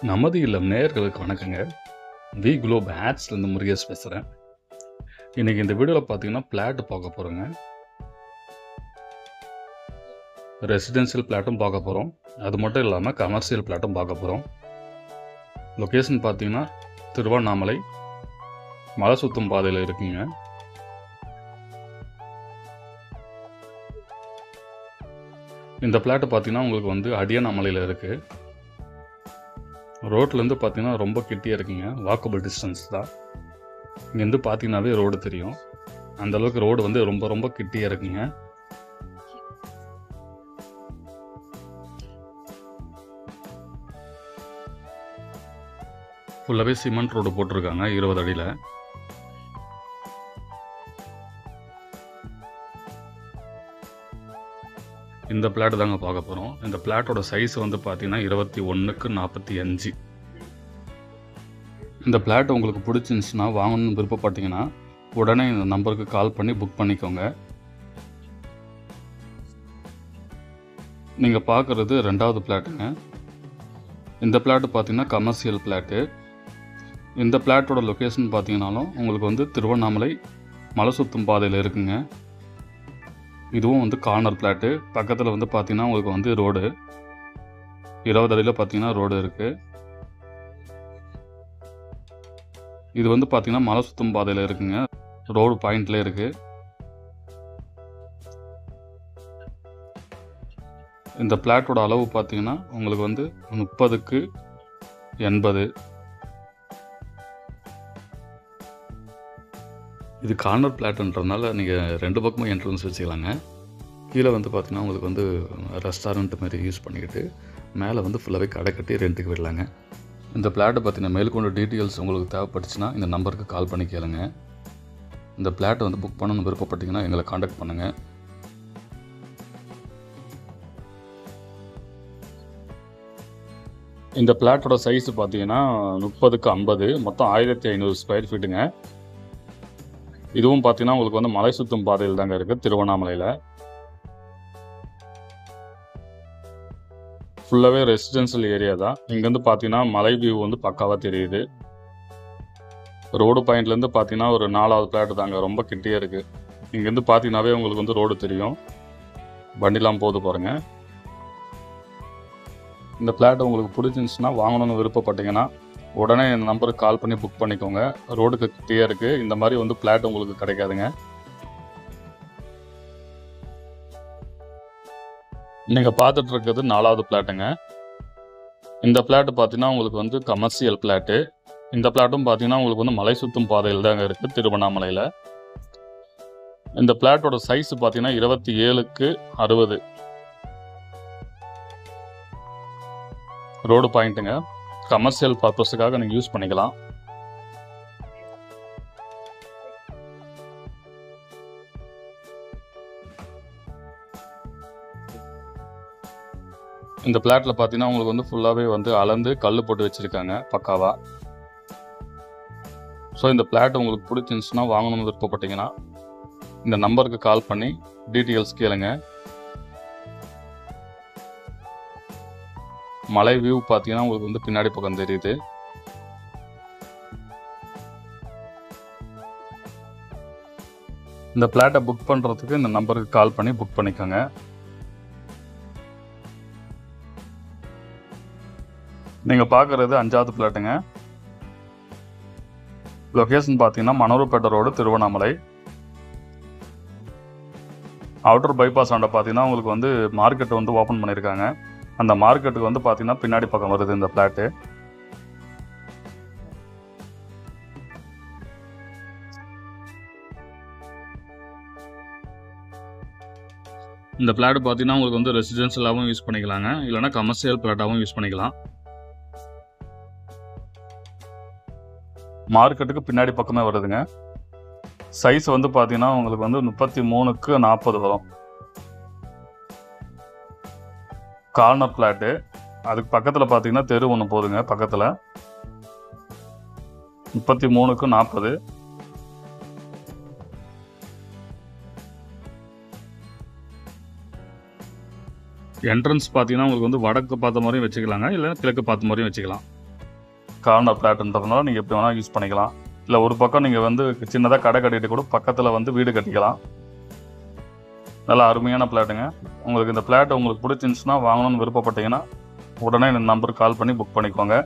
நமது இல்லம் நேயர்களுக்கு வணக்கங்க. வி குளோப் ஆட்ஸ்லேருந்து முருகேஷ் பேசுகிறேன். இன்றைக்கி இந்த வீடியோவில் பார்த்தீங்கன்னா பிளாட் பார்க்க போகிறோங்க. ரெசிடென்ஷியல் பிளாட்டும் பார்க்க போகிறோம். அது மட்டும் இல்லாமல் கமர்ஷியல் பிளாட்டும் பார்க்க போகிறோம். லொக்கேஷன் பார்த்தீங்கன்னா திருவண்ணாமலை மலை சுத்தும் பாதையில் இருக்குங்க. இந்த பிளாட்டு பார்த்தீங்கன்னா உங்களுக்கு வந்து அடியானமலையில் இருக்குது. ரோட்லேருந்து பார்த்தீங்கன்னா ரொம்ப கிட்டியாக இருக்குங்க. வாக்கபிள் டிஸ்டன்ஸ் தான். இங்கேருந்து பார்த்தீங்கன்னாவே ரோடு தெரியும். அந்தளவுக்கு ரோடு வந்து ரொம்ப ரொம்ப கிட்டியாக இருக்குங்க. ஃபுல்லாகவே சிமெண்ட் ரோடு போட்டிருக்காங்க 20 அடியில். இந்த பிளாட் தாங்க பார்க்க போகிறோம். இந்த பிளாட்டோட சைஸ் வந்து பார்த்தீங்கன்னா 21x45. இந்த பிளாட் உங்களுக்கு பிடிச்சிருந்துச்சுன்னா வாங்கணும்னு விருப்பப்பட்டீங்கன்னா உடனே இந்த நம்பருக்கு கால் பண்ணி புக் பண்ணிக்கோங்க. நீங்கள் பார்க்குறது 2வது பிளாட்டுங்க. இந்த பிளாட்டு பார்த்தீங்கன்னா கமர்ஷியல் பிளாட்டு. இந்த பிளாட்டோட லொக்கேஷன் பார்த்தீங்கன்னாலும் உங்களுக்கு வந்து திருவண்ணாமலை மலை சுத்தும் பாதையில் இருக்குங்க. இதுவும் வந்து கார்னர் பிளாட்டு. பக்கத்தில் வந்து பார்த்தீங்கன்னா உங்களுக்கு வந்து ரோடு 20 அடியில் பார்த்தீங்கன்னா ரோடு இருக்குது. இது வந்து பார்த்தீங்கன்னா மலை சுத்தும் பாதையில் இருக்குங்க. ரோடு பாயிண்ட்லேயே இருக்குது. இந்த பிளாட்டோட அளவு பார்த்தீங்கன்னா உங்களுக்கு வந்து 30x80. இது கார்னர் பிளாட்ன்றதுனால நீங்கள் 2 பக்கமும் என்ட்ரன்ஸ் வச்சுக்கலாங்க. கீழே வந்து பார்த்தீங்கன்னா உங்களுக்கு வந்து ரெஸ்டாரண்ட் மாதிரி யூஸ் பண்ணிக்கிட்டு மேலே வந்து ஃபுல்லாகவே கடை கட்டி ரெண்ட்டுக்கு விடலாங்க. இந்த பிளாட்டை பற்றின மேற்கொண்டு டீட்டெயில்ஸ் உங்களுக்கு தேவைப்பட்டுச்சுன்னா இந்த நம்பருக்கு கால் பண்ணி கேளுங்க. இந்த பிளாட்டை வந்து புக் பண்ணணும்னு விருப்பப்பட்டீங்கன்னா எங்களை காண்டாக்ட் பண்ணுங்கள். இந்த பிளாட்டோட சைஸ் பார்த்தீங்கன்னா 30x50, மொத்தம் 1500 ஸ்கொயர் ஃபீட்டுங்க. இதுவும் பார்த்தீங்கன்னா உங்களுக்கு வந்து மலை சுத்தும் பாதையில் தாங்க இருக்குது திருவண்ணாமலையில். ஃபுல்லாகவே ரெசிடென்ஷியல் ஏரியா தான். இங்கேருந்து பார்த்தீங்கன்னா மலை வியூ வந்து பக்காவாக தெரியுது. ரோடு பாயிண்ட்லேருந்து பார்த்தீங்கன்னா ஒரு 4வது பிளாட் தாங்க, ரொம்ப கிட்டியாக இருக்குது. இங்கேருந்து பார்த்தீங்கன்னாவே உங்களுக்கு வந்து ரோடு தெரியும். வண்டிலாம் போது பாருங்கள். இந்த பிளாட் உங்களுக்கு பிடிச்சிருந்துச்சுன்னா வாங்கணும்னு விருப்பப்பட்டீங்கன்னா உடனே இந்த நம்பருக்கு கால் பண்ணி புக் பண்ணிக்கோங்க. ரோடுக்கு கிட்டியாக இருக்குது. இந்த மாதிரி வந்து பிளாட் உங்களுக்கு கிடைக்காதுங்க. நீங்கள் பார்த்துட்டு இருக்கிறது 4வது பிளாட்டுங்க. இந்த பிளாட்டு பார்த்தீங்கன்னா உங்களுக்கு வந்து கமர்ஷியல் பிளாட்டு. இந்த பிளாட்டும் பார்த்தீங்கன்னா உங்களுக்கு வந்து மலை சுத்தும் பாதையில் தாங்க இருக்குது திருவண்ணாமலையில். இந்த பிளாட்டோட சைஸ் பார்த்தீங்கன்னா 27x60. ரோடு பாயிண்ட்டுங்க. கமர்ஷியல் பர்பஸுக்காக நீங்கள் யூஸ் பண்ணிக்கலாம். இந்த பிளாட்டில் பார்த்தீங்கன்னா உங்களுக்கு வந்து ஃபுல்லாகவே வந்து அளந்து கல் போட்டு வச்சுருக்காங்க பக்காவாக. ஸோ இந்த பிளாட் உங்களுக்கு பிடிச்சிருந்துச்சுன்னா வாங்கணும்னு விருப்பப்பட்டீங்கன்னா இந்த நம்பருக்கு கால் பண்ணி டீட்டெயில்ஸ் கேளுங்க. மலை வியூ பார்த்தீங்கன்னா உங்களுக்கு வந்து பின்னாடி பக்கம் தெரியுது. இந்த பிளாட்டை புக் பண்ணுறதுக்கு இந்த நம்பருக்கு கால் பண்ணி புக் பண்ணிக்கோங்க. நீங்கள் பார்க்குறது 5வது பிளாட்டுங்க. லொக்கேஷன் பார்த்தீங்கன்னா மணூர்பேட்டை ரோடு திருவண்ணாமலை. அவுட்டர் பைபாஸ் ஆண்ட பார்த்தீங்கன்னா உங்களுக்கு வந்து மார்க்கெட் வந்து ஓப்பன் பண்ணியிருக்காங்க. அந்த மார்க்கெட்டுக்கு வந்து பார்த்தீங்கன்னா பின்னாடி பக்கம் வருது இந்த பிளாட்டு. இந்த பிளாட் பார்த்தீங்கன்னா உங்களுக்கு வந்து ரெசிடென்ஷியலாகவும் யூஸ் பண்ணிக்கலாங்க, இல்லைனா கமர்ஷியல் பிளாட்டாகவும் யூஸ் பண்ணிக்கலாம். மார்க்கெட்டுக்கு பின்னாடி பக்கமே வருதுங்க. சைஸ் வந்து பார்த்தீங்கன்னா உங்களுக்கு வந்து 33x40 வரும். Corner plot. அதுக்கு பக்கத்தில் பார்த்தீங்கன்னா தெரு ஒன்று போதுங்க. பக்கத்தில் 33x40. என்ட்ரன்ஸ் பார்த்தீங்கன்னா உங்களுக்கு வந்து வடக்கு பார்த்த மாதிரியும் வச்சுக்கலாங்க, இல்லை கிழக்கு பார்த்த மாதிரியும் வச்சுக்கலாம். கார்னர் பிளாட்ன்றதுனால நீங்கள் எப்படி வேணால் யூஸ் பண்ணிக்கலாம். இல்லை ஒரு பக்கம் நீங்கள் வந்து சின்னதாக கடை கட்டிட்டு கூட பக்கத்தில் வந்து வீடு கட்டிக்கலாம். நல்லா அருமையான பிளாட்டுங்க. உங்களுக்கு இந்த பிளாட் உங்களுக்கு பிடிச்சிருந்துச்சுன்னா வாங்கணும்னு விருப்பப்பட்டீங்கன்னா உடனே இந்த நம்பருக்கு கால் பண்ணி புக் பண்ணிக்கோங்க.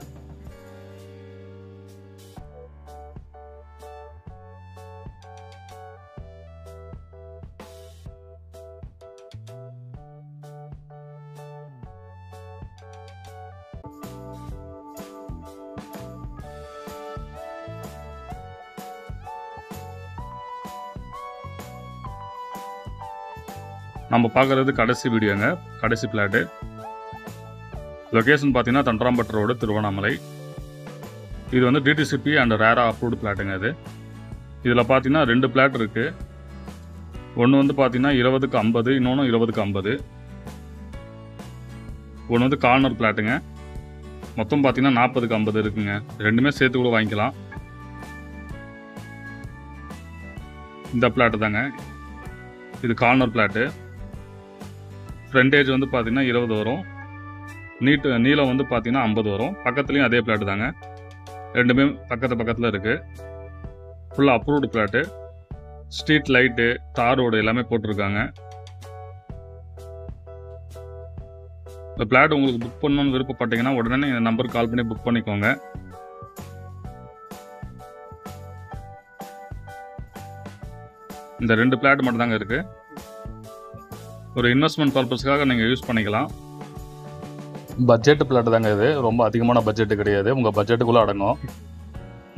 நம்ம பார்க்குறது கடைசி வீடியோங்க, கடைசி பிளாட்டு. லொக்கேஷன் பார்த்தீங்கன்னா தண்டராம்பட்டு ரோடு, திருவண்ணாமலை. இது வந்து டிடிசிபி அண்ட் ரேரா அப்ரூவ்டு பிளாட்டுங்க. இதில் பார்த்தீங்கன்னா 2 பிளாட் இருக்குது. ஒன்று வந்து பார்த்தீங்கன்னா 20க்கு 50, இன்னொன்று 20க்கு 50. ஒன்று வந்து கார்னர் பிளாட்டுங்க. மொத்தம் பார்த்தீங்கன்னா 40க்கு 50 இருக்குங்க. ரெண்டுமே சேர்த்து கூட வாங்கிக்கலாம். இந்த பிளாட்டு தாங்க, இது கார்னர் பிளாட்டு. ஃப்ரண்டேஜ் வந்து பார்த்தீங்கன்னா 20 வரும். நீளம் வந்து பார்த்தீங்கன்னா 50 வரும். பக்கத்துலேயும் அதே பிளாட்டு தாங்க. ரெண்டுமே பக்கத்தில் இருக்குது. ஃபுல்லாக அப்ரூவ்டு பிளாட்டு. ஸ்ட்ரீட் லைட்டு, தார் ரோடு எல்லாமே போட்டிருக்காங்க. இந்த பிளாட் உங்களுக்கு புக் பண்ணணும்னு விருப்பப்பட்டீங்கன்னா உடனே இந்த நம்பருக்கு கால் பண்ணி புக் பண்ணிக்கோங்க. இந்த 2 பிளாட் மட்டும் தாங்க இருக்குது. ஒரு இன்வெஸ்ட்மெண்ட் பர்பஸ்க்காக நீங்கள் யூஸ் பண்ணிக்கலாம். பட்ஜெட் பிளாட் தாங்க இது. ரொம்ப அதிகமான பட்ஜெட்டு கிடையாது, உங்கள் பட்ஜெட்டுக்குள்ளே அடங்கும்.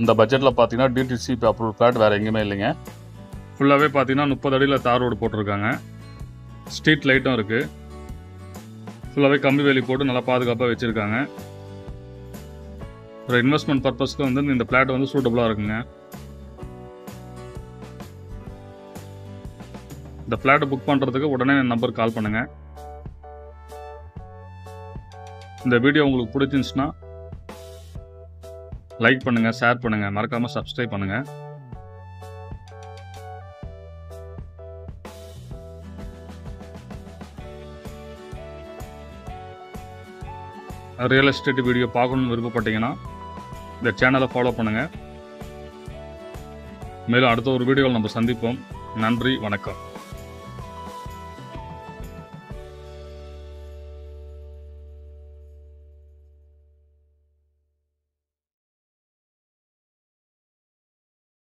இந்த பட்ஜெட்டில் பார்த்தீங்கன்னா டிடிசிபி அப்ரூவ் பிளாட் வேறு எங்கேயுமே இல்லைங்க. ஃபுல்லாகவே பார்த்தீங்கன்னா 30 அடியில் தார் ரோடு போட்டிருக்காங்க. ஸ்ட்ரீட் லைட்டும் இருக்குது. ஃபுல்லாகவே கம்பி வேலி போட்டு நல்லா பாதுகாப்பாக வச்சுருக்காங்க. ஒரு இன்வெஸ்ட்மெண்ட் பர்பஸ்க்கு வந்து இந்த பிளாட் வந்து சூட்டபுளாக இருக்குங்க. இந்த பிளாட்டை புக் பண்ணுறதுக்கு உடனே நம்பருக்கு கால் பண்ணுங்கள். இந்த வீடியோ உங்களுக்கு பிடிச்சிருந்துச்சுன்னா லைக் பண்ணுங்கள், ஷேர் பண்ணுங்கள், மறக்காமல் சப்ஸ்கிரைப் பண்ணுங்கள். ரியல் எஸ்டேட் வீடியோ பார்க்கணுன்னு விருப்பப்பட்டீங்கன்னா இந்த சேனலை ஃபாலோ பண்ணுங்கள். மேலும் அடுத்த ஒரு வீடியோவில் நம்ம சந்திப்போம். நன்றி, வணக்கம்.